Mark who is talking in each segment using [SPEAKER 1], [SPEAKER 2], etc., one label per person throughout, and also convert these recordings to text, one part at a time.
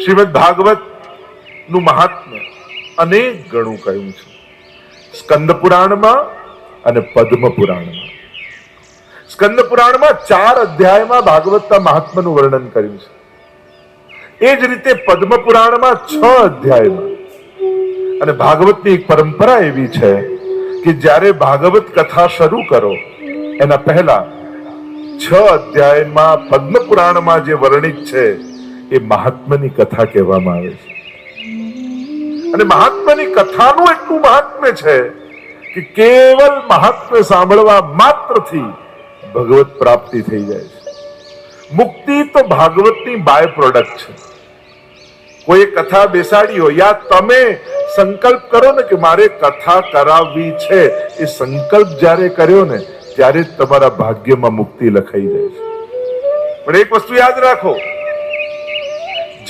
[SPEAKER 1] શ્રીમદ ભાગવત નું મહાત્મ્ય અનેક ગણું કહ્યું છે. સ્કંદ પુરાણમાં અને પદ્મ પુરાણમાં. સ્કંદ પુરાણમાં 4 અધ્યાયમાં ભાગવતના મહાત્મ્યનું વર્ણન કર્યું છે. એ જ રીતે પદ્મ પુરાણમાં 6 અધ્યાયમાં. અને ભાગવતની એક પરંપરા એવી છે કે જ્યારે ભાગવત કથા શરૂ કરો એના પહેલા 6 અધ્યાયમાં પદ્મ પુરાણમાં જે વર્ણિત છે એ મહાત્મ્યની કથા કહેવામાં આવે છે. અને મહાત્મ્યની કથાનું એટલું મહાત્મ્ય છે કે કેવલ મહાત્મ્ય સાંભળવા માત્રથી ભગવત પ્રાપ્તિ થઈ જાય છે. મુક્તિ તો ભાગવતની બાય પ્રોડક્ટ છે. કોઈ કથા બેસાડી હોય યા તમે સંકલ્પ કરો ને કે મારે કથા કરાવવી છે, એ સંકલ્પ જ્યારે કર્યો ને ત્યારે જ તમારા ભાગ્યમાં મુક્તિ લખાઈ જાય છે. પણ એક વસ્તુ યાદ રાખો,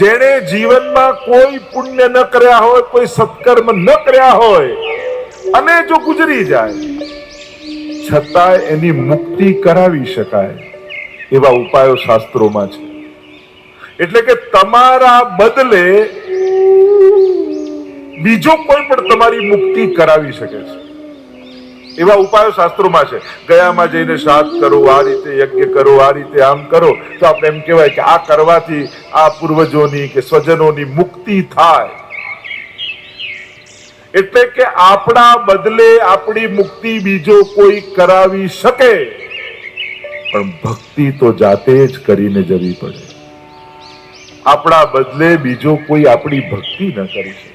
[SPEAKER 1] જેણે જીવનમાં કોઈ પુણ્ય ન કર્યા હોય, કોઈ સત્કર્મ ન કર્યા હોય અને જો ગુજરી જાય છતાં એની મુક્તિ કરાવી શકાય એવા ઉપાયો શાસ્ત્રોમાં છે. એટલે કે તમારા બદલે બીજો કોઈ પણ તમારી મુક્તિ કરાવી શકે છે એવા ઉપાયો શાસ્ત્રોમાં છે. ગયામાં જઈને શ્રાદ્ધ કરો, આ રીતે યજ્ઞ કરો, આ રીતે આમ કરો તો આપણે એમ કહેવાય કે આ કરવાથી આ પૂર્વજોની કે સ્વજનોની મુક્તિ થાય. એટલે કે આપણા બદલે આપણી મુક્તિ બીજો કોઈ કરાવી શકે, પણ ભક્તિ તો જાતે જ કરીને જવી પડે. આપણા બદલે બીજો કોઈ આપણી ભક્તિ ન કરી શકે.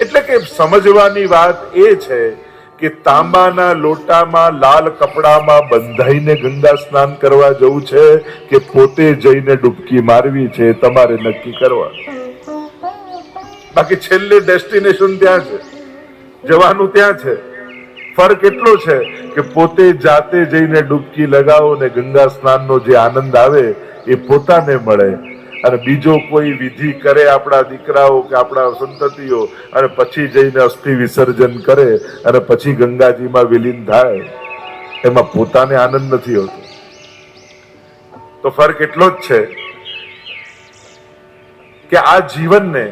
[SPEAKER 1] એટલે કે સમજવાની વાત એ છે કે તાંબાના લોટામાં લાલ કપડામાં બંધાઈને ગંગા સ્નાન કરવા જવું છે કે પોતે જઈને ડૂબકી મારવી છે, તમારે નક્કી કરવા. બાકી છેલ્લે ડેસ્ટિનેશન ત્યાં છે, જવાનું ત્યાં છે. ફરક એટલો છે કે પોતે જાતે જઈને ડૂબકી લગાવો ને ગંગા સ્નાનનો જે આનંદ આવે એ પોતાને મળે, અને બીજો કોઈ વિધિ કરે આપણા દીકરાઓ કે આપણા સંતતિઓ અને પછી જઈને અસ્થિ વિસર્જન કરે અને પછી ગંગાજીમાં વિલીન થાય, એમાં પોતાને આનંદ નથી હોતો. તો ફરક એટલો જ છે કે આ જીવનને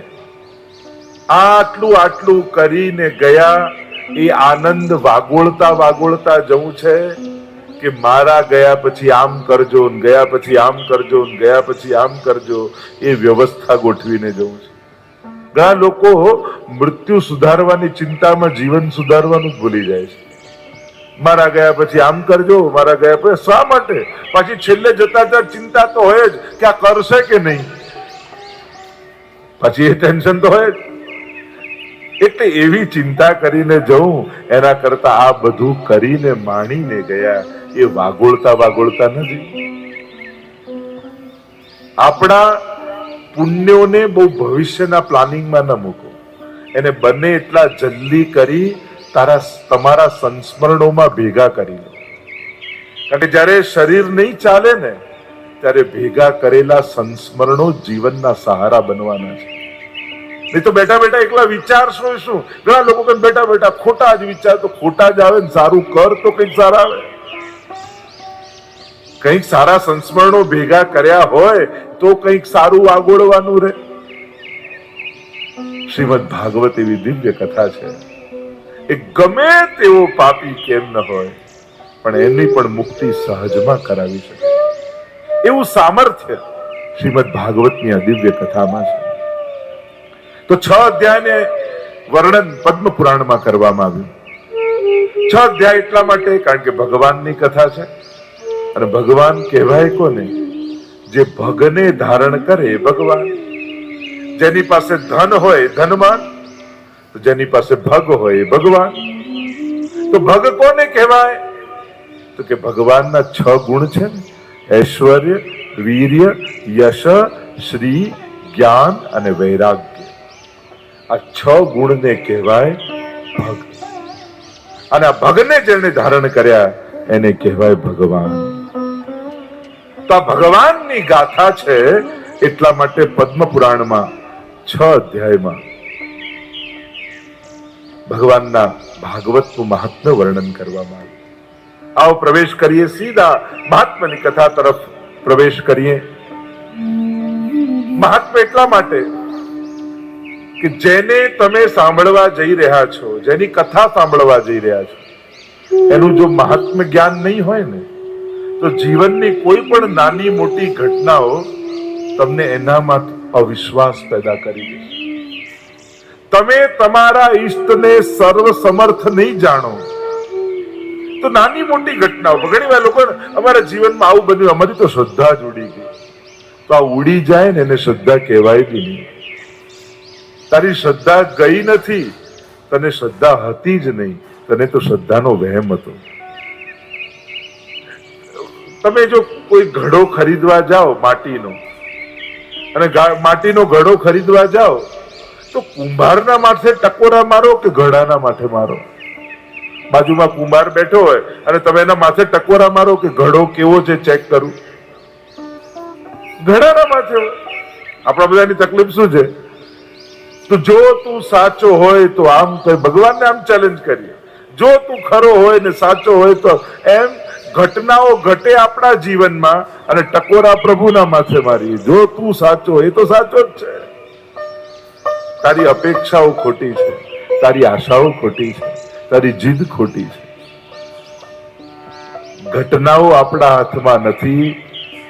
[SPEAKER 1] આટલું કરીને ગયા એ આનંદ વાગોળતા જવું છે કે મારા ગયા પછી આમ કરજો, ગયા પછી આમ કરજો, ગયા પછી આમ કરજો, એ વ્યવસ્થા ગોઠવીને જવું છે. ઘણા લોકો મૃત્યુ સુધારવાની ચિંતામાં જીવન સુધારવાનું જ ભૂલી જાય છે. મારા ગયા પછી આમ કરજો, મારા ગયા પછી. શા માટે? પછી છેલ્લે જતા ચિંતા તો હોય જ કે આ કરશે કે નહીં, પછી એ ટેન્શન તો હોય જ. એટલે એવી ચિંતા કરીને જવું એના કરતા આ બધું કરીને માણીને ગયા એ વાગોળતા નથી. આપણા પુણ્યોને બહુ ભવિષ્યના પ્લાનિંગમાં ન મૂકો, એને બને એટલા જલ્દી કરી તમારા સંસ્મરણોમાં ભેગા કરી લો. કારણ કે જ્યારે શરીર નહીં ચાલે ને ત્યારે ભેગા કરેલા સંસ્મરણો જીવનના સહારા બનવાના છે. નહીં તો બેઠા બેઠા એકલા વિચારશો શું? ઘણા લોકો કે બેઠા બેઠા ખોટા જ વિચાર, તો ખોટા જ આવે ને, સારું કર તો કંઈક સારા આવે. કંઈક સારા સંસ્મરણો ભેગા કર્યા હોય તો કંઈક સારું આગોળવાનું રહે. શ્રીમદ ભાગવત એવી દિવ્ય કથા છે. એ ગમે તેવો પાપી કેમ ન હોય પણ એની પણ મુક્તિ સહજમાં કરાવી શકે એવું સામર્થ્ય શ્રીમદ ભાગવતની આ દિવ્ય કથામાં છે. તો 6 અધ્યાયને વર્ણન પદ્મ પુરાણમાં કરવામાં આવ્યું. 6 અધ્યાય એટલા માટે કારણ કે ભગવાનની કથા છે. અને ભગવાન કહેવાય કોને? જે ભગને ધારણ કરે ભગવાન. જેની પાસે ધન હોય ધનવાન, જેની પાસે ભગ હોય ભગવાન. તો ભગ કોને કહેવાય? તો કે ભગવાનના 6 ગુણ છે ને, ઐશ્વર્ય, વીર્ય, યશ, શ્રી, જ્ઞાન અને વૈરાગ્ય. આ 6 ગુણને કહેવાય ભગ. અને આ ભગને જેને ધારણ કર્યા એને કહેવાય ભગવાન. તો આ ભગવાનની ગાથા છે. એટલા માટે પદ્મ પુરાણમાં 6 અધ્યાયમાં ભગવાનના ભાગવતનું મહાત્મ્ય વર્ણન કરવામાં આવ્યું. આવો પ્રવેશ કરીએ, સીધા મહાત્માની કથા તરફ પ્રવેશ કરીએ. મહાત્મા એટલા માટે કે જેને તમે સાંભળવા જઈ રહ્યા છો, જેની કથા સાંભળવા જઈ રહ્યા છો, એનું જો મહાત્મ્ય જ્ઞાન નહીં હોય ને, તો જીવનની કોઈ પણ નાની મોટી ઘટનાઓ તમને એનામાં અવિશ્વાસ પેદા કરી દેશે. તમે તમારા ઈષ્ટને સર્વ સમર્થ નહીં જાણો તો નાની મોટી ઘટનાઓ, ઘણી વાર લોકો અમારા જીવનમાં આવું બન્યું, અમારી તો શ્રદ્ધા જ ઉડી ગઈ. તો આ ઉડી જાય ને એને શ્રદ્ધા કહેવાય બી નહીં. તારી શ્રદ્ધા ગઈ નથી, તને શ્રદ્ધા હતી જ નહીં, તને તો શ્રદ્ધાનો વહેમ હતો. તમે જો કોઈ ઘડો ખરીદવા જાઓ માટીનો, અને માટીનો ઘડો ખરીદવા જાઓ તો કુંભારના માથે ટકોરા મારો કે ઘડાના માથે મારો? બાજુમાં કુંભાર બેઠો હોય અને તમે એના માથે ટકોરા મારો કે ઘડો કેવો છે ચેક કરું? ઘડાના માથે હોય. આપણા બધાની તકલીફ શું છે? તો જો તું સાચો હોય તો આમ, તો ભગવાનને આમ ચેલેન્જ કરીએ, જો તું ખરો હોય ને સાચો હોય તો એમ. ઘટનાઓ ઘટે આપણા જીવનમાં અને ટકોરા પ્રભુના માથે મારીએ. જો તું સાચો હોય તો સાચો જ છે. તારી અપેક્ષાઓ ખોટી છે, તારી આશાઓ ખોટી છે, તારી જીદ ખોટી છે. ઘટનાઓ આપણા હાથમાં નથી,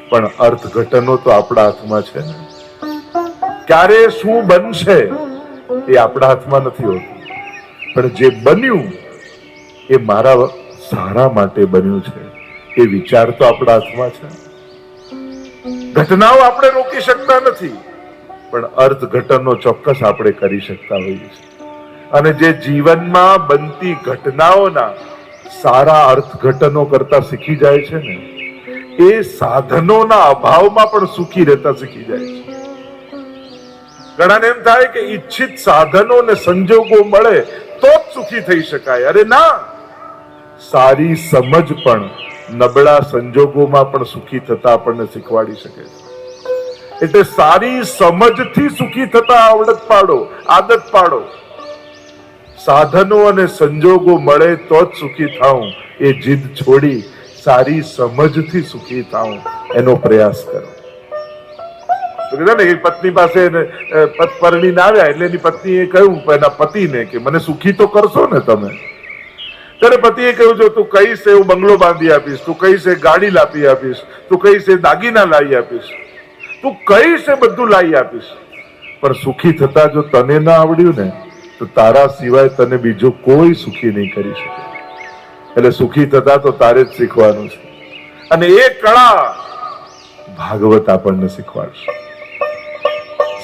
[SPEAKER 1] પણ અર્થઘટનો તો આપણા હાથમાં છે ને. ક્યારે શું બનશે એ આપણા હાથમાં નથી હોતું, પણ જે બન્યું એ મારા સારા માટે બન્યું છે એ વિચાર તો આપણા હાથમાં છે. ઘટનાઓ આપણે રોકી શકતા નથી, પણ અર્થઘટનો ચોક્કસ આપણે કરી શકતા હોઈએ છીએ. અને જે જીવનમાં બનતી ઘટનાઓના સારા અર્થઘટનો કરતા શીખી જાય છે ને, એ સાધનોના અભાવમાં પણ સુખી રહેતા શીખી જાય છે. ઘણાને એમ થાય કે ઈચ્છિત સાધનો ને સંજોગો મળે તો જ સુખી થઈ શકાય. અરે ના, સારી સમજ પણ નબળા સંજોગોમાં પણ સુખી થતા આપણને શીખવાડી શકે છે. એટલે સારી સમજથી સુખી થતા આવડત પાડો, આદત પાડો. સાધનો અને સંજોગો મળે તો જ સુખી થાઉં એ જીદ છોડી સારી સમજથી સુખી થાઉં એનો પ્રયાસ કરો. એક પત્ની પાસે પરણીને આવ્યા એટલે એની પત્નીએ કહ્યું એના પતિને કે મને સુખી તો કરશો ને તમે? ત્યારે પતિએ કહ્યું જો તું કહીશ એવું બંગલો બાંધી આપીશ, તું કહીશ ગાડી લાવી આપીશ, તું કહીશ દાગીના લાવી આપીશ, તું કહીશ બધું લાવી આપીશ, પણ સુખી થતા જો તને ના આવડ્યું ને તો તારા સિવાય તને બીજો કોઈ સુખી નહીં કરી શકે. એટલે સુખી થતા તો તારે જ શીખવાનું છે. અને એ કળા ભાગવત આપણને શીખવાડશે.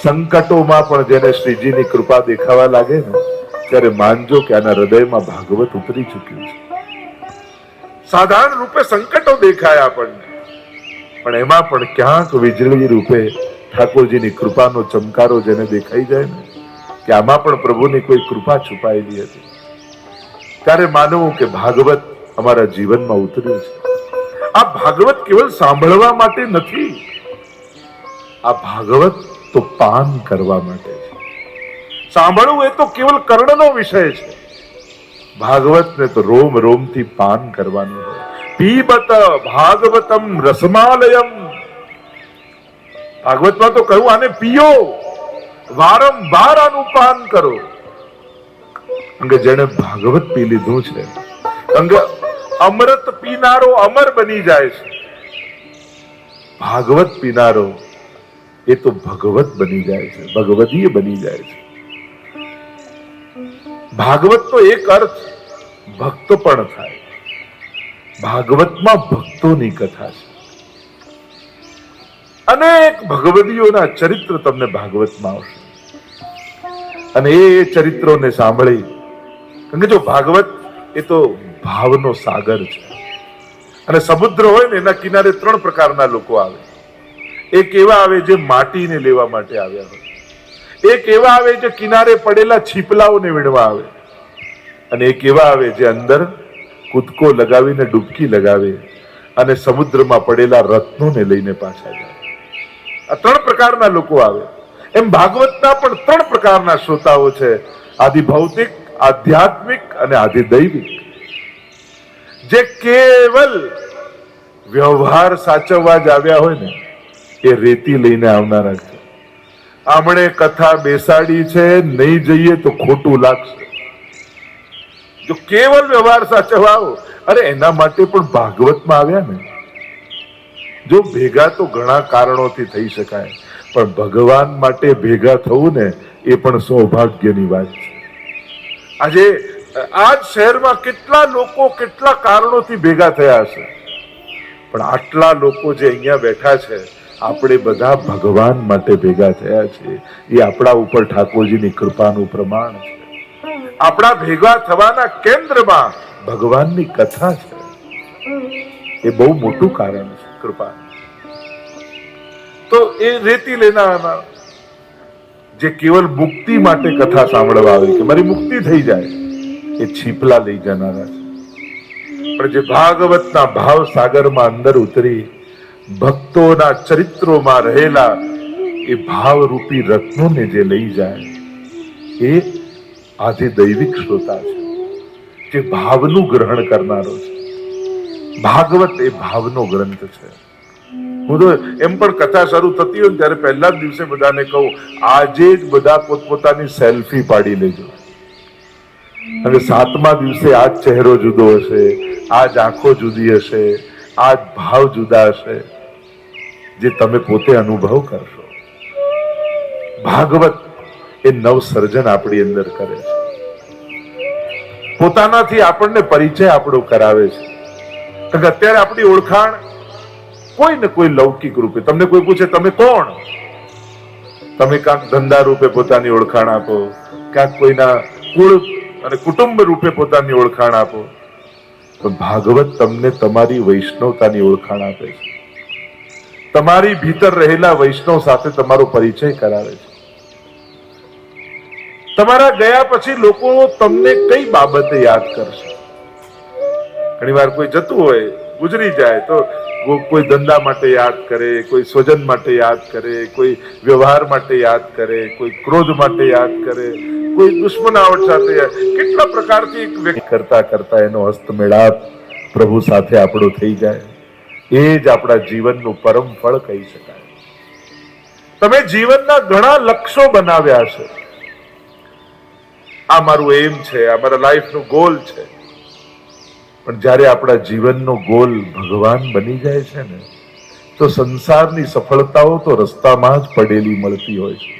[SPEAKER 1] સંકટોમાં પણ જેને શ્રીજીની કૃપા દેખાવા લાગે ને ત્યારે માનજો કે આના હૃદયમાં ભાગવત ઉતરી ચૂક્યું છે. સાધારણ રૂપે સંકટો દેખાય આપણને, પણ એમાં પણ ક્યાંક વીજળી રૂપે ઠાકોરજીની કૃપાનો ચમકારો જેને દેખાઈ જાય ને કે આમાં પણ પ્રભુની કોઈ કૃપા છુપાયેલી હતી, ત્યારે માનવું કે ભાગવત અમારા જીવનમાં ઉતર્યું છે. આ ભાગવત કેવલ સાંભળવા માટે નથી, આ ભાગવત તો પાન કરવા માટે છે. સાંભળવું એ તો કેવલ કર્ણનો વિષય છે, ભાગવત ને તો રોમ રોમ થી પાન કરવાનું હોય. પીબત ભાગવતમ રસમાલયમ, ભાગવતમાં તો કહ્યું આને પીઓ, વારંવાર આનું પાન કરો. અંગે જેને ભાગવત પી લીધું છે, અંગે અમૃત પીનારો અમર બની જાય છે. ભાગવત પીનારો એ તો ભગવત બની જાય છે, ભગવદીય બની જાય છે. ભાગવત તો એક અર્થ ભક્ત પણ થાય. ભાગવતમાં ભક્તોની કથા છે. અનેક ભગવદીઓના ચરિત્ર તમને ભાગવતમાં આવશે, અને એ ચરિત્રોને સાંભળી, કારણ કે જો ભાગવત એ તો ભાવનો સાગર છે, અને સમુદ્ર હોય ને એના કિનારે ત્રણ પ્રકારના લોકો આવે. એક એવા આવે જે માટીને લેવા માટે આવ્યા હોય, એક એવા આવે જે કિનારે પડેલા છીપલાઓને વીણવા આવે, અને એક એવા આવે જે અંદર કૂદકો લગાવીને ડૂબકી લગાવે અને સમુદ્રમાં પડેલા રત્નોને લઈને પાછા જાય. આ ત્રણ પ્રકારના લોકો આવે. એમ ભાગવતના પણ ત્રણ પ્રકારના શ્રોતાઓ છે, આદિ ભૌતિક, આધ્યાત્મિક અને આદિ દૈવિક. જે કેવલ વ્યવહાર સાચવવા જ આવ્યા હોય ને એ રેતી લઈને આવનારા છે, આમણે કથા બેસાડી છે, નહીં જઈએ તો ખોટું લાગશે. જો કેવલ વ્યવહાર સાચવવા આવો, અરે એના માટે પણ ભાગવતમાં આવ્યા ને. જો ભેગા તો ઘણા કારણોથી થઈ શકાય, પણ ભગવાન માટે ભેગા થવું ને એ પણ સૌભાગ્યની વાત છે. આજે આ જ શહેરમાં કેટલા લોકો કેટલા કારણોથી ભેગા થયા હશે, પણ આટલા લોકો જે અહીંયા બેઠા છે, આપણે બધા ભગવાન માટે ભેગા થયા છે. એ આપણા ઉપર ઠાકોરજીની કૃપાનું પ્રમાણ છે. આપણા ભેગા થવાના કેન્દ્રમાં ભગવાનની કથા છે. એ બહુ મોટું કારણ છે કૃપા. તો એ રેતી લેનારા જે કેવલ મુક્તિ માટે કથા સાંભળવા આવે કે મારી મુક્તિ થઈ જાય, એ છીપલા લઈ જનારા છે. પણ જે ભાગવતના ભાવ સાગરમાં અંદર ઉતરી ભક્તોના ચરિત્રોમાં રહેલા એ ભાવરૂપી રત્નોને જે લઈ જાય, એ આજે દૈવિક શ્રોતા છે, જે ભાવનું ગ્રહણ કરનારો છે. ભાગવત એ ભાવનો ગ્રંથ છે. હું તો એમ પણ કથા શરૂ થતી હોય ત્યારે પહેલા જ દિવસે બધાને કહું, આજે જ બધા પોતપોતાની સેલ્ફી પાડી લેજો. અને 7મા દિવસે આ જ ચહેરો જુદો હશે, આ જ આંખો જુદી હશે, આ જ ભાવ જુદા હશે, જે તમે પોતે અનુભવ કરશો. ભાગવત એ નવસર્જન આપણી અંદર કરે છે. પોતાનાથી આપણને પરિચય આપણો કરાવે છે. કારણ કે અત્યારે આપણી ઓળખાણ કોઈ ને કોઈ લૌકિક રૂપે, તમને કોઈ પૂછે તમે કોણ, તમે ક્યાંક ધંધા રૂપે પોતાની ઓળખાણ આપો, ક્યાંક કોઈના કુળ અને કુટુંબ રૂપે પોતાની ઓળખાણ આપો. તો ભાગવત તમને તમારી વૈષ્ણવતાની ઓળખાણ આપે છે. તમારી ભીતર રહેલા વૈષ્ણવ સાથે તમારો પરિચય કરાવે છે. તમારા ગયા પછી લોકો તમને કઈ બાબતે યાદ કરશે? ઘણી વાર કોઈ જતું હોય, ગુજરી જાય, તો કોઈ ધંધા માટે યાદ કરે, કોઈ સ્વજન માટે યાદ કરે, કોઈ વ્યવહાર માટે યાદ કરે, કોઈ ક્રોધ માટે યાદ કરે, કોઈ દુશ્મનાવટ સાથે, કેટલા પ્રકારથી એક વ્યક્તિ કરતા કરતા એનો હસ્તમેળાપ પ્રભુ સાથે આપણો થઈ જાય. એ જ આપણા જીવનનું પરમ ફળ કહી શકાય. તમે જીવનના ઘણા લક્ષ્યો બનાવ્યા છે, આ મારું એમ છે, આ મારા લાઈફનું ગોલ છે. પણ જ્યારે આપણા જીવનનો ગોલ ભગવાન બની જાય છે ને, તો સંસારની સફળતાઓ તો રસ્તામાં જ પડેલી મળતી હોય છે.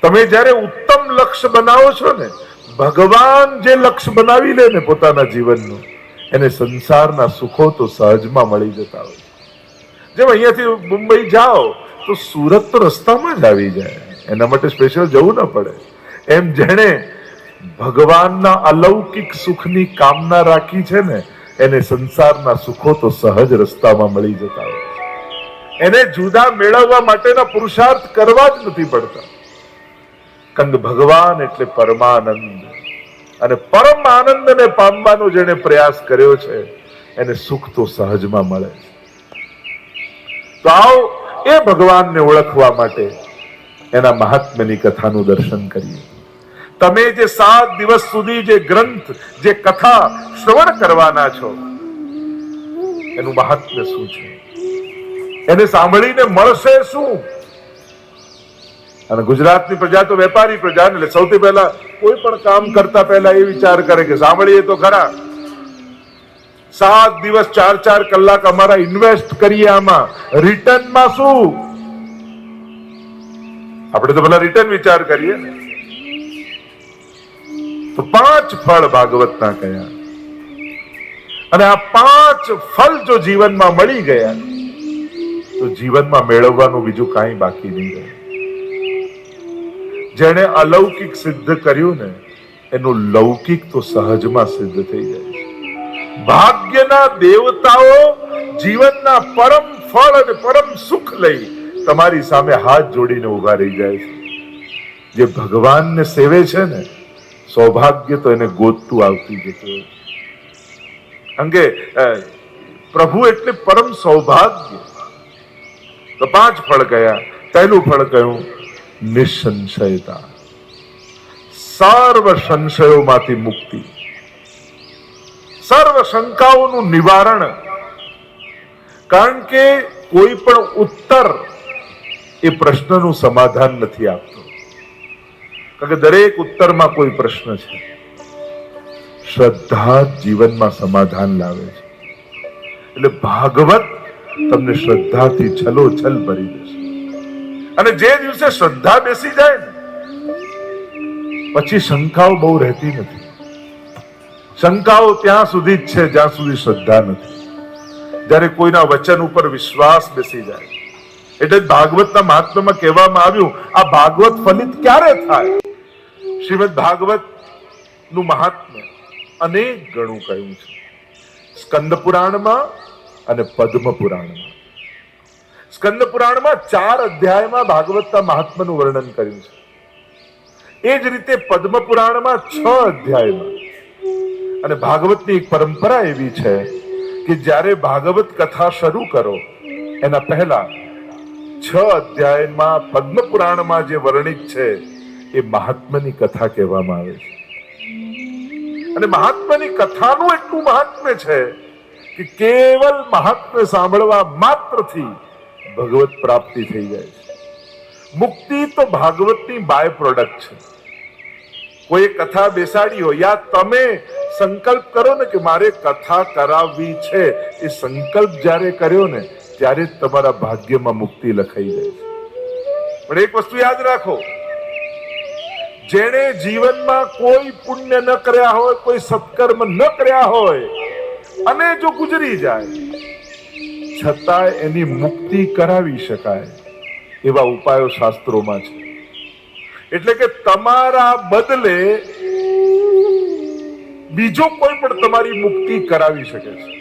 [SPEAKER 1] તમે જ્યારે ઉત્તમ લક્ષ્ય બનાવો છો ને, ભગવાન જે લક્ષ્ય બનાવી લે ને પોતાના જીવનનું, એને સંસારના સુખો તો સહજમાં મળી જતા હોય. જેમ અહીંયાથી મુંબઈ જાઓ તો સુરત તો રસ્તામાં જ આવી જાય, એના માટે સ્પેશિયલ જવું ન પડે. એમ જેણે ભગવાનના અલૌકિક સુખની કામના રાખી છે ને, એને સંસારના સુખો તો સહજ રસ્તામાં મળી જતા હોય. એને જુદા મેળવવા માટેના પુરુષાર્થ કરવા જ નથી પડતા. કારણ કે ભગવાન એટલે પરમાનંદ, અને પરમ આનંદને પામવાનો જેને પ્રયાસ કર્યો છે, એને સુખ તો સહજમાં મળે છે. તો આવો એ ભગવાનને ઓળખવા માટે એના મહાત્મ્યની કથાનું દર્શન કરીએ. તમે જે 7 દિવસ સુધી જે ગ્રંથ, જે કથા શ્રવણ કરવાના છો, એનું મહાત્મ્ય શું છે, એને સાંભળીને મળશે શું? અને ગુજરાતની પ્રજા તો વેપારી પ્રજા, એટલે સૌથી પહેલા કોઈ પણ કામ કરતા પહેલા એ વિચાર કરે કે સાંભળીએ તો ખરા. 7 દિવસ 4-4 કલાક અમારા ઇન્વેસ્ટ કરીએ, આમાં રિટર્નમાં શું? આપણે તો પેલા રિટર્ન વિચાર કરીએ ને. તો 5 ફળ ભાગવતના કયા, અને આ 5 ફળ જો જીવનમાં મળી ગયા તો જીવનમાં મેળવવાનું બીજું કાંઈ બાકી નહીં રહે. જેણે અલૌકિક સિદ્ધ કર્યું ને, એનું લૌકિક તો સહજમાં સિદ્ધ થઈ જાય છે. ભાગ્યના દેવતાઓ જીવનના પરમ ફળ અને પરમ સુખ લઈ તમારી સામે હાથ જોડીને ઉભા રહી જાય છે. જે ભગવાનને સેવે છે ને, સૌભાગ્ય તો એને ગોતતું આવતી જતું. અંગે પ્રભુ એટલે પરમ સૌભાગ્ય. તો 5 ફળ કયા? પહેલું ફળ કયું? નિસંશયતા, સર્વ સંશયોમાંથી મુક્તિ, સર્વ શંકાઓનું નિવારણ. કારણ કે કોઈ પણ ઉત્તર એ પ્રશ્નનું સમાધાન નથી આપતો, કારણ કે દરેક ઉત્તરમાં કોઈ પ્રશ્ન છે. શ્રદ્ધા જીવનમાં સમાધાન લાવે છે. એટલે ભાગવત તમને શ્રદ્ધાથી છલોછલ ભરી દેશે. અને જે દિવસે શ્રદ્ધા બેસી જાય ને પછી શંકાઓ બહુ રહેતી નથી. શંકાઓ ત્યાં સુધી જ છે જ્યાં સુધી શ્રદ્ધા નથી. જ્યારે કોઈના વચન ઉપર વિશ્વાસ બેસી જાય, એટલે ભાગવતના મહાત્મ્યમાં કહેવામાં આવ્યું, આ ભાગવત ફલિત ક્યારે થાય? શ્રીમદ ભાગવત નું મહાત્મ્ય અનેક ગણું કહ્યું છે સ્કંદ પુરાણમાં અને પદ્મ પુરાણમાં. સ્કંદ પુરાણમાં 4 અધ્યાયમાં ભાગવતના મહાત્મ્યનું વર્ણન કર્યું છે. એ જ રીતે પદ્મ પુરાણમાં 6 અધ્યાયમાં. અને ભાગવતની એક પરંપરા એવી છે કે જ્યારે ભાગવત કથા શરૂ કરો એના પહેલા 6 અધ્યાયમાં પદ્મ પુરાણમાં જે વર્ણિત છે એ મહાત્મ્યની કથા કહેવામાં આવે છે. અને મહાત્મ્યની કથાનું એટલું મહાત્મ્ય છે કે કેવલ મહાત્મ્ય સાંભળવા માત્રથી ભગવત પ્રાપ્તિ થઈ જાય છે. મુક્તિ તો ભાગવતની બાય પ્રોડક્ટ છે. કોઈ કથા બેસાડી હોય, યા તમે સંકલ્પ કરો ને કે મારે કથા કરાવવી છે, એ સંકલ્પ જ્યારે કર્યો ને ત્યારે જ તમારા ભાગ્યમાં મુક્તિ લખાઈ જાય છે. પણ એક વસ્તુ યાદ રાખો, જેણે જીવનમાં કોઈ પુણ્ય ન કર્યા હોય, કોઈ સત્કર્મ ન કર્યા હોય અને જો ગુજરી જાય છતાં એની મુક્તિ કરાવી શકાય એવા ઉપાયો શાસ્ત્રોમાં છે. એટલે કે તમારા બદલે બીજો કોઈ પણ તમારી મુક્તિ કરાવી શકે છે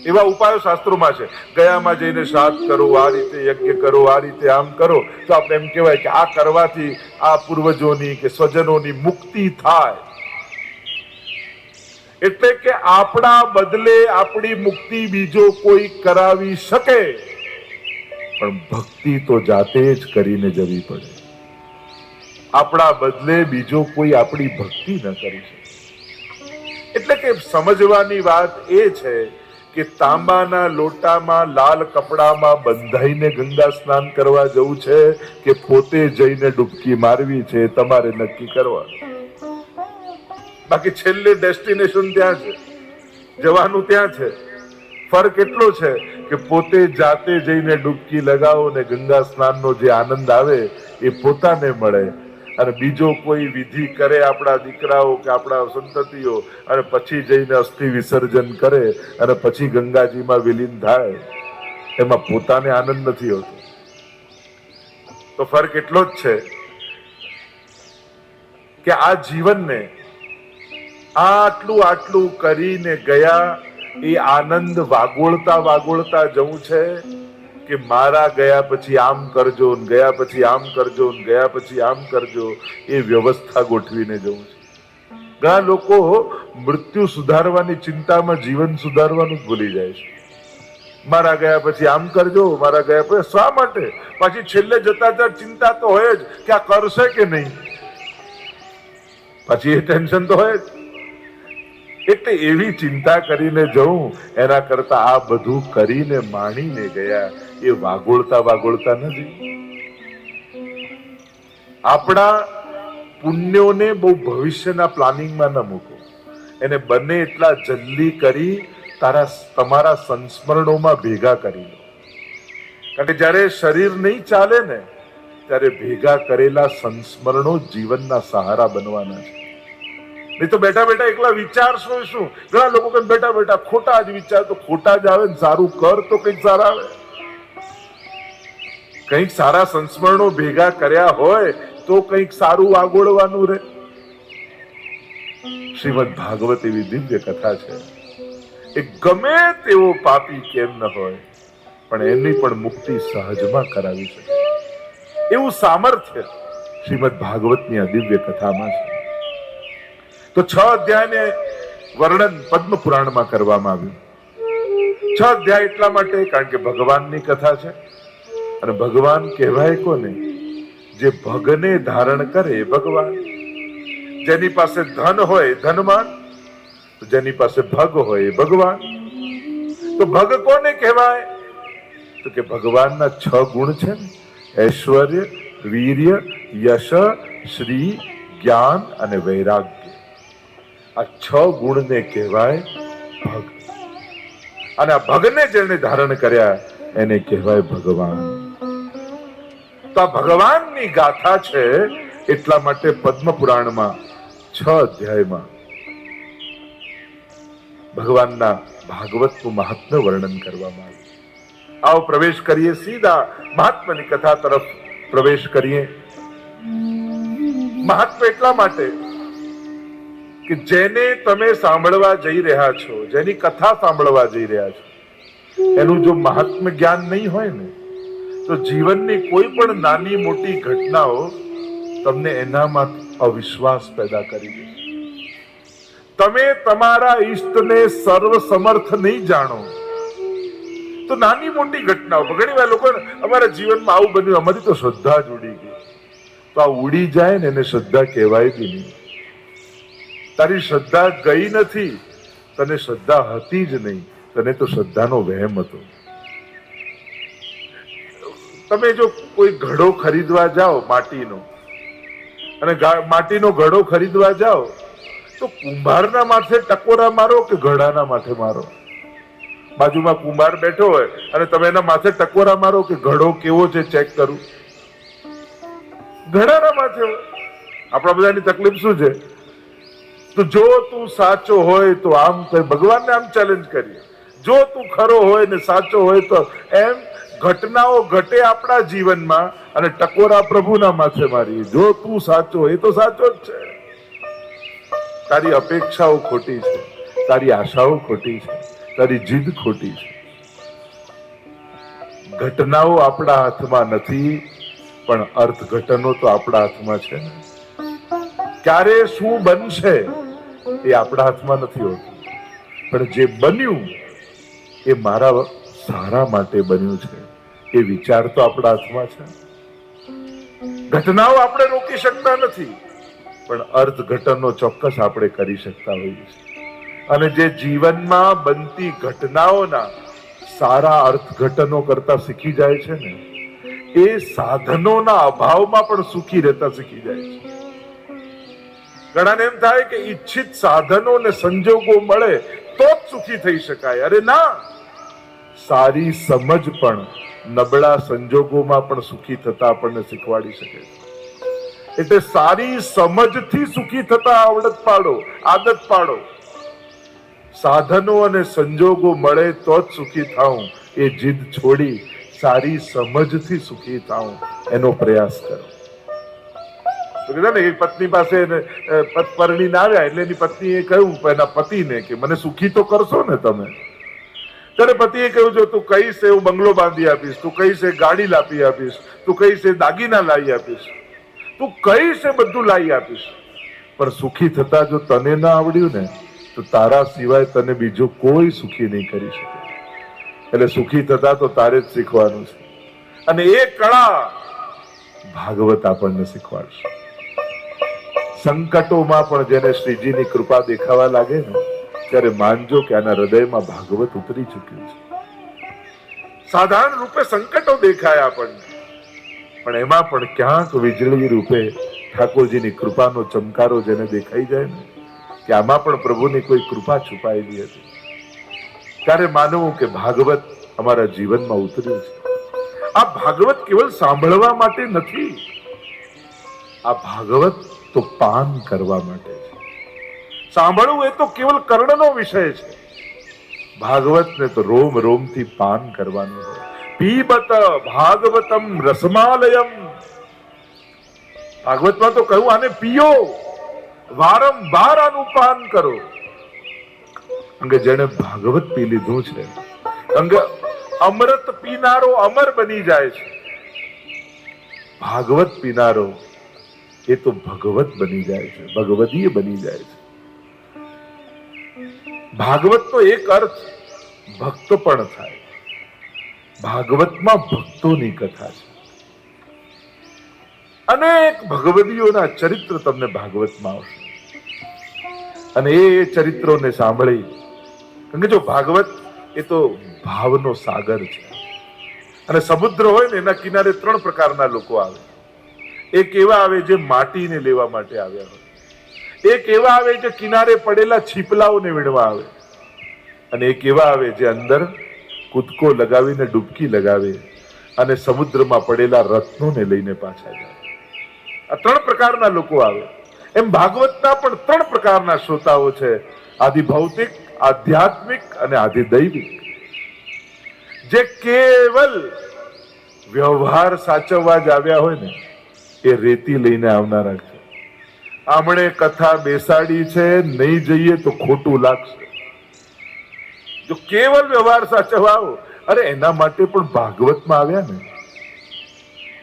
[SPEAKER 1] એવા ઉપાયો શાસ્ત્રોમાં છે. ગયામાં જઈને શ્રાદ્ધ કરો, આ રીતે યજ્ઞ કરો, આ રીતે આમ કરો, તો આપણે એમ કહેવાય કે આ કરવાથી આ પૂર્વજોની કે સ્વજનોની મુક્તિ થાય. એટલે કે આપણા બદલે આપણી મુક્તિ બીજો કોઈ કરાવી શકે, પણ ભક્તિ તો જાતે જ કરીને જવી પડે. આપણા બદલે બીજો કોઈ આપણી ભક્તિ ન કરી શકે. એટલે કે સમજવાની વાત એ છે કે તાંબાના લોટામાં લાલ કપડામાં બંધાઈને ગંગા સ્નાન કરવા જવું છે કે પોતે જઈને ડૂબકી મારવી છે, તમારે નક્કી કરવાનું. બાકી છેલ્લે ડેસ્ટિનેશન ત્યાં છે, જવાનું ત્યાં છે. ફરક એટલો છે કે પોતે જાતે જઈને ડૂબકી લગાવો ને ગંગા સ્નાનનો જે આનંદ આવે એ પોતાને મળે, અને બીજો કોઈ વિધિ કરે આપણા દીકરાઓ કે આપણા સંતતિઓ અને પછી જઈને અસ્થિ વિસર્જન કરે અને પછી ગંગાજીમાં વિલીન થાય, એમાં પોતાને આનંદ નથી હોતો. તો ફરક એટલો જ છે કે આ જીવનને આટલું કરીને ગયા એ આનંદ વાગોળતા જવું છે કે મારા ગયા પછી આમ કરજો, ગયા પછી આમ કરજો, ગયા પછી આમ કરજો, એ વ્યવસ્થા ગોઠવીને જવું છે. ઘણા લોકો મૃત્યુ સુધારવાની ચિંતામાં જીવન સુધારવાનું જ ભૂલી જાય છે. મારા ગયા પછી આમ કરજો, મારા ગયા પછી શા માટે? પાછી છેલ્લે જતા ચિંતા તો હોય જ કે આ કરશે કે નહીં, પછી એ ટેન્શન તો હોય જ. એટલે એવી ચિંતા કરીને જવું એના કરતા આ બધું કરીને માણીને ગયા એ વાગોળતા નથી. આપણા પુણ્યોને બહુ ભવિષ્યના પ્લાનિંગમાં ન મૂકો, એને બને એટલા જલ્દી કરી તમારા સંસ્મરણોમાં ભેગા કરી લો. કારણ કે જ્યારે શરીર નહીં ચાલે ને ત્યારે ભેગા કરેલા સંસ્મરણો જીવનના સહારા બનવાના છે. નહીં તો બેઠા બેઠા એકલા વિચારશો શું? ઘણા લોકો કે બેઠા બેઠા ખોટા જ વિચાર, તો ખોટા જ આવે ને સારું કર તો કંઈક સારા આવે. કંઈક સારા સંસ્મરણો ભેગા કર્યા હોય તો કંઈક સારું વાગોળવાનું રહે. શ્રીમદ ભાગવત એવી દિવ્ય કથા છે. એ ગમે તેવો પાપી કેમ ન હોય પણ એની પણ મુક્તિ સહજમાં કરાવી શકે એવું સામર્થ્ય શ્રીમદ ભાગવતની આ દિવ્ય કથામાં છે. તો 6 અધ્યાયને વર્ણન પદ્મ પુરાણમાં કરવામાં આવ્યું. 6 અધ્યાય એટલા માટે કારણ કે ભગવાનની કથા છે, અને ભગવાન કહેવાય કોને? જે ભગને ધારણ કરે ભગવાન. જેની પાસે ધન હોય ધનવાન, જેની પાસે ભગ હોય ભગવાન. તો ભગ કોને કહેવાય? તો કે ભગવાનના 6 ગુણ છે ને ઐશ્વર્ય, વીર્ય, યશ, શ્રી, જ્ઞાન અને વૈરાગ્ય. આ 6 ગુણને કહેવાય ભગ. અને આ ભગને જેને ધારણ કર્યા એને કહેવાય ભગવાન. તો આ ભગવાનની ગાથા છે. એટલા માટે પદ્મ પુરાણમાં 6 અધ્યાયમાં ભગવાનના ભાગવતનું મહાત્મ્ય વર્ણન કરવામાં આવ્યું. આવો પ્રવેશ કરીએ, સીધા મહાત્માની કથા તરફ પ્રવેશ કરીએ. મહાત્મ્ય એટલા માટે કે જેને તમે સાંભળવા જઈ રહ્યા છો, જેની કથા સાંભળવા જઈ રહ્યા છો, એનું જો મહાત્મ્ય જ્ઞાન નહીં હોય ને તો જીવનની કોઈ પણ નાની મોટી ઘટનાઓ તમને એનામાં અવિશ્વાસ પેદા કરી દે. તમે તમારા ઈષ્ટને સર્વ સમર્થ નહીં જાણો તો નાની મોટી ઘટનાઓ, ઘણી વાર લોકો અમારા જીવનમાં આવું બન્યું, અમારી તો શ્રદ્ધા જ ઉડી ગઈ. તો આ ઉડી જાય ને એને શ્રદ્ધા કહેવાય બી નહીં. તારી શ્રદ્ધા ગઈ નથી, તને શ્રદ્ધા હતી જ નહીં, તને તો શ્રદ્ધાનો વહેમ હતો. તમે જો કોઈ ઘડો ખરીદવા જાઓ માટીનો, અને માટીનો ઘડો ખરીદવા જાઓ તો કુંભારના માથે ટકોરા મારો કે ઘડાના માથે મારો? બાજુમાં કુંભાર બેઠો હોય અને તમે એના માથે ટકોરા મારો કે ઘડો કેવો છે ચેક કરું? ઘડાના માથે હોય. આપણા બધાની તકલીફ શું છે? તો જો તું સાચો હોય તો આમ કર, ભગવાનને આમ ચેલેન્જ કરીએ, જો તું ખરો હોય ને સાચો હોય તો એમ ઘટનાઓ ઘટે આપણા જીવનમાં અને ટકોરા પ્રભુના માથે મારીએ. જો તું સાચો હોય તો સાચો જ છે. તારી અપેક્ષાઓ ખોટી છે, તારી આશાઓ ખોટી છે, તારી જીદ ખોટી છે. ઘટનાઓ આપણા હાથમાં નથી, પણ અર્થઘટનો તો આપણા હાથમાં છે ને. ક્યારે શું બનશે એ આપણા હાથમાં નથી હોતું, પણ જે બન્યું એ મારા સારા માટે બન્યું છે એ વિચાર તો આપણા હાથમાં છે. ઘટનાઓ આપણે રોકી શકતા નથી, પણ અર્થઘટનો ચોક્કસ આપણે કરી શકતા હોઈએ છીએ. અને જે જીવનમાં બનતી ઘટનાઓના સારા અર્થઘટનો કરતા શીખી જાય છે ને, એ સાધનોના અભાવમાં પણ સુખી રહેતા શીખી જાય છે. ઘણાને એમ થાય કે ઈચ્છિત સાધનો ને સંજોગો મળે તો જ સુખી થઈ શકાય. અરે ના, સારી સમજ પણ નબળા સંજોગોમાં પણ સુખી થતા આપણને શીખવાડી શકે. એટલે સારી સમજથી સુખી થતા આવડત પાડો, આદત પાડો. સાધનો અને સંજોગો મળે તો જ સુખી થાઉં એ જીદ છોડી સારી સમજથી સુખી થાઉં એનો પ્રયાસ કરો. તો કીધું ને, એક પત્ની પાસે પરણીને આવ્યા એટલે એની પત્નીએ કહ્યું એના પતિને કે મને સુખી તો કરશો ને તમે? ત્યારે પતિએ કહ્યું, જો તું કહીશ એવું બંગલો બાંધી આપીશ, તું કહીશ એ ગાડી લાવી આપીશ, તું કહીશ એ દાગીના લાવી આપીશ, તું કહીશ એ બધું લાવી આપીશ, પણ સુખી થતા જો તને ના આવડ્યું ને તો તારા સિવાય તને બીજો કોઈ સુખી નહીં કરી શકે. એટલે સુખી થતા તો તારે જ શીખવાનું છે. અને એ કળા ભાગવત આપણને શીખવાડશે. સંકટોમાં પણ જેને શ્રીજીની કૃપા દેખાવા લાગે ને ત્યારે માનજો કે આના હૃદયમાં ભાગવત ઉતરી ચૂક્યું છે. સાધારણ રૂપે સંકટો દેખાય આપણને, પણ એમાં પણ ક્યાંક વીજળી રૂપે ઠાકોરજીની કૃપાનો ચમકારો જેને દેખાઈ જાય ને કે આમાં પણ પ્રભુની કોઈ કૃપા છુપાયેલી હતી, ત્યારે માનવું કે ભાગવત અમારા જીવનમાં ઉતર્યું છે. આ ભાગવત કેવલ સાંભળવા માટે નથી, આ ભાગવત તો પાન કરવા માટે છે. સાંભળવું એ તો કેવલ કર્ણનો વિષય છે. ભાગવતને તો રોમ રોમથી પાન કરવાનું હોય. પીબત ભાગવતમ રસમાલયમ. ભાગવતમાં તો કહ્યું આને પીઓ, વારંવાર આનું પાન કરો. અંગે જેને ભાગવત પી લીધું છે, અંગે અમૃત પીનારો અમર બની જાય છે. ભાગવત પીનારો એ તો ભગવત બની જાય છે, ભગવદીય બની જાય છે. ભાગવતનો એક અર્થ ભક્ત પણ થાય. ભાગવતમાં ભક્તોની કથા છે. અનેક ભગવદીઓના ચરિત્ર તમને ભાગવતમાં આવશે, અને એ ચરિત્રોને સાંભળી, કારણ કે જો ભાગવત એ તો ભાવનો સાગર છે. અને સમુદ્ર હોય ને એના કિનારે 3 પ્રકારના લોકો આવે. એક એવા આવે જે માટીને લેવા માટે આવ્યા હોય, એક એવા આવે જે કિનારે પડેલા છીપલાઓને વીણવા આવે, અને એક એવા આવે જે અંદર કૂદકો લગાવીને ડૂબકી લગાવે અને સમુદ્રમાં પડેલા રત્નોને લઈને પાછા જાય. આ 3 પ્રકારના લોકો આવે. એમ ભાગવતના પણ 3 પ્રકારના શ્રોતાઓ છે: આદિ ભૌતિક, આધ્યાત્મિક અને આદિ દૈવિક. જે કેવલ વ્યવહાર સાચવવા જ આવ્યા હોય ને એ રેતી લઈને આવનારા છે. આમણે કથા બેસાડી છે, નહીં જઈએ તો ખોટું લાગશે. જો કેવલ વ્યવહાર સાચવવા આવો, અરે એના માટે પણ ભાગવતમાં આવ્યા ને.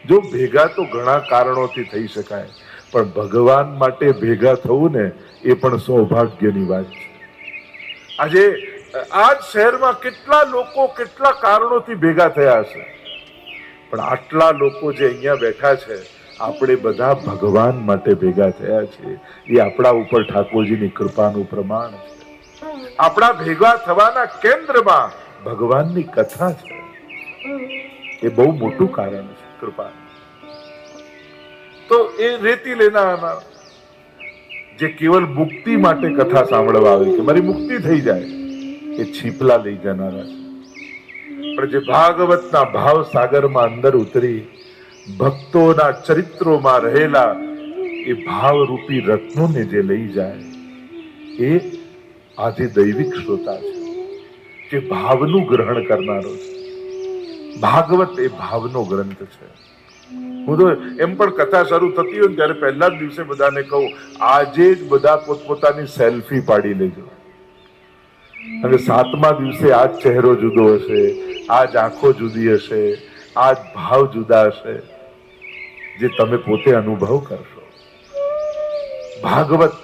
[SPEAKER 1] જો ભેગા તો ઘણા કારણોથી થઈ શકાય, પણ ભગવાન માટે ભેગા થવું ને એ પણ સૌભાગ્યની વાત છે. આજે આ શહેરમાં કેટલા લોકો કેટલા કારણોથી ભેગા થયા હશે, પણ આટલા લોકો જે અહીંયા બેઠા છે, આપણે બધા ભગવાન માટે ભેગા થયા છે. એ આપણા ઉપર ઠાકોરજીની કૃપાનું પ્રમાણ છે. આપણા ભેગા થવાના કેન્દ્રમાં ભગવાનની કથા છે. એ બહુ મોટું કારણ છે કૃપા. તો એ રેતી લેનારા જે કેવલ મુક્તિ માટે કથા સાંભળવા આવે કે મારી મુક્તિ થઈ જાય, એ છીપલા લઈ જનારા છે. પણ જે ભાગવતના ભાવ સાગરમાં અંદર ઉતરી ભક્તોના ચરિત્રોમાં રહેલા એ ભાવરૂપી રત્નોને જે લઈ જાય, એ આદિ દૈવિક શ્રોતા છે, જે ભાવનું ગ્રહણ કરનારો છે. ભાગવત એ ભાવનો ગ્રંથ છે. હું તો એમ પણ કથા શરૂ થતી હોય ત્યારે પહેલા જ દિવસે બધાને કહું, આજે જ બધા પોતપોતાની સેલ્ફી પાડી લેજો. અને 7મા દિવસે આ જ ચહેરો જુદો હશે, આ જ આંખો જુદી હશે, આ જ ભાવ જુદા હશે, જે તમે પોતે અનુભવ કરશો. ભાગવત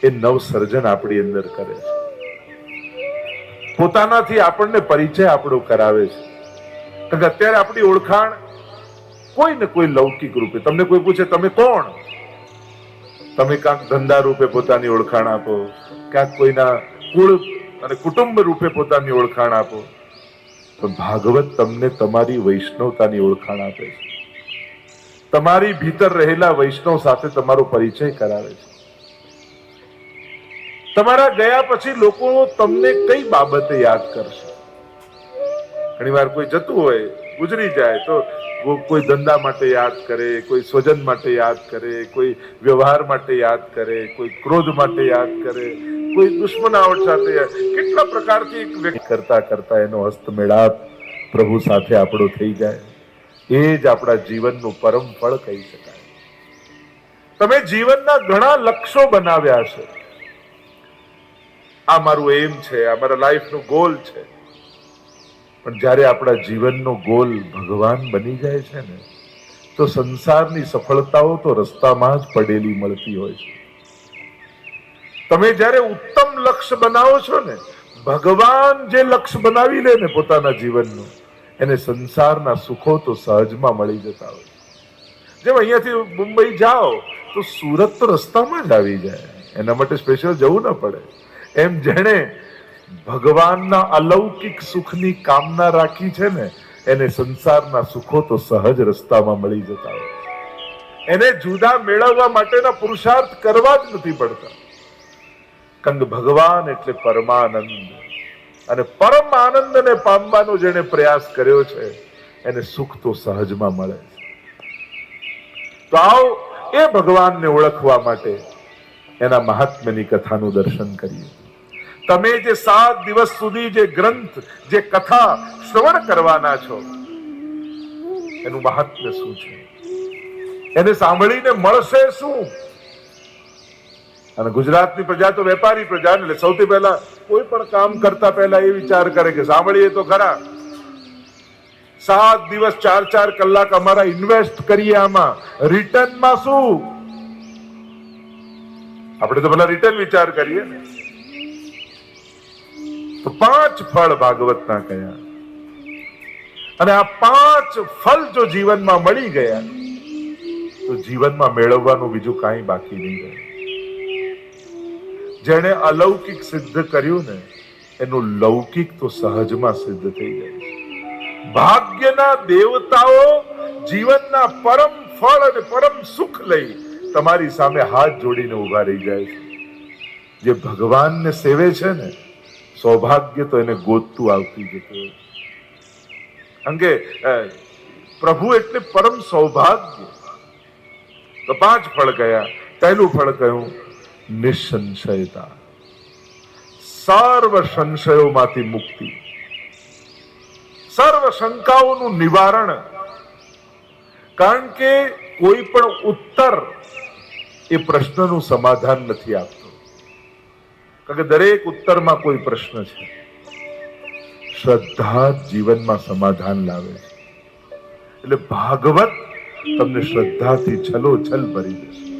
[SPEAKER 1] એ નવસર્જન આપણી અંદર કરે છે. પોતાનાથી આપણને પરિચય આપણો કરાવે છે. કારણ કે અત્યારે આપણી ઓળખાણ કોઈ ને કોઈ લૌકિક રૂપે. તમને કોઈ પૂછે તમે કોણ, તમે ક્યાંક ધંધા રૂપે પોતાની ઓળખાણ આપો, ક્યાંક કોઈના કુળ અને કુટુંબ રૂપે પોતાની ઓળખાણ આપો. પણ ભાગવત તમને તમારી વૈષ્ણવતાની ઓળખાણ આપે છે. તમારી ભીતર રહેલા વૈષ્ણવ સાથે તમારો પરિચય કરાવે છે. તમારા ગયા પછી લોકો તમને કઈ બાબતે યાદ કરશે? ઘણી વાર કોઈ જતું હોય, ગુજરી જાય, તો કોઈ ધંધા માટે યાદ કરે, કોઈ સ્વજન માટે યાદ કરે, કોઈ વ્યવહાર માટે યાદ કરે, કોઈ ક્રોધ માટે યાદ કરે, કોઈ દુશ્મનાવટ સાથે. કેટલા પ્રકારથી એક વ્યક્તિ કરતા કરતા એનો હસ્તમેળાપ પ્રભુ સાથે આપણો થઈ જાય. એ જ આપણા જીવનનું પરમ ફળ કહી શકાય. તમે જીવનના ઘણા લક્ષ્યો બનાવ્યા છે. આ મારું એમ છે, આ મારા લાઈફનું ગોલ છે. પણ જ્યારે આપણા જીવનનો ગોલ ભગવાન બની જાય છે ને, તો સંસારની સફળતાઓ તો રસ્તામાં જ પડેલી મળતી હોય છે. તમે જ્યારે ઉત્તમ લક્ષ્ય બનાવો છો ને, ભગવાન જે લક્ષ્ય બનાવી લે ને પોતાના જીવનનું, એને સંસારના સુખો તો સહજમાં મળી જતા હોય. જેમ અહીંયાથી મુંબઈ જાઓ તો સુરત તો રસ્તામાં જ આવી જાય, એના માટે સ્પેશિયલ જવું ન પડે. એમ જેણે ભગવાનના અલૌકિક સુખની કામના રાખી છે ને, એને સંસારના સુખો તો સહજ રસ્તામાં મળી જતા હોય. એને જુદા મેળવવા માટેના પુરુષાર્થ કરવા જ નથી પડતા. કારણ કે ભગવાન એટલે પરમાનંદ, અને પરમ આનંદને પામવાનો જેને પ્રયાસ કર્યો છે, એને સુખ તો સહજમાં મળે છે. તો આવો એ ભગવાનને ઓળખવા માટે એના મહાત્મ્યની કથાનું દર્શન કરીએ. તમે જે 7 દિવસ સુધી જે ગ્રંથ, જે કથા શ્રવણ કરવાના છો, એનું મહાત્મ્ય શું છે, એને સાંભળીને મળશે શું? અને ગુજરાતની પ્રજા તો વેપારી પ્રજા, એટલે સૌથી પહેલા કોઈ પણ કામ કરતા પહેલા એ વિચાર કરે કે સાંભળીએ તો ખરા. 7 દિવસ 4-4 કલાક અમારા ઇન્વેસ્ટ કરીએ, આમાં રિટર્નમાં શું? આપણે તો પેલા રિટર્ન વિચાર કરીએ ને. તો 5 ફળ ભાગવતના કયા, અને આ 5 ફળ જો જીવનમાં મળી ગયા તો જીવનમાં મેળવવાનું બીજું કાંઈ બાકી નહીં રહે. જેણે અલૌકિક સિદ્ધ કર્યું ને, એનું લૌકિક તો સહજમાં સિદ્ધ થઈ જાય છે. ભાગ્યના દેવતાઓ જીવનના પરમ ફળ અને પરમ સુખ લઈ તમારી સામે હાથ જોડીને ઉભા રહી જાય છે. જે ભગવાનને સેવે છે ને, સૌભાગ્ય તો એને ગોતતું આવતી જતું હોય. કારણ કે પ્રભુ એટલે પરમ સૌભાગ્ય. તો 5 ફળ કયા? પહેલું ફળ કયું? નિસંશયતા, સર્વ સંશયોમાંથી મુક્તિ, સર્વ શંકાઓનું નિવારણ. કારણ કે કોઈ પણ ઉત્તર એ પ્રશ્નનું સમાધાન નથી આપતો. કારણ કે દરેક ઉત્તરમાં કોઈ પ્રશ્ન છે. શ્રદ્ધા જીવનમાં સમાધાન લાવે છે. એટલે ભાગવત તમને શ્રદ્ધાથી છલોછલ ભરી દેશે.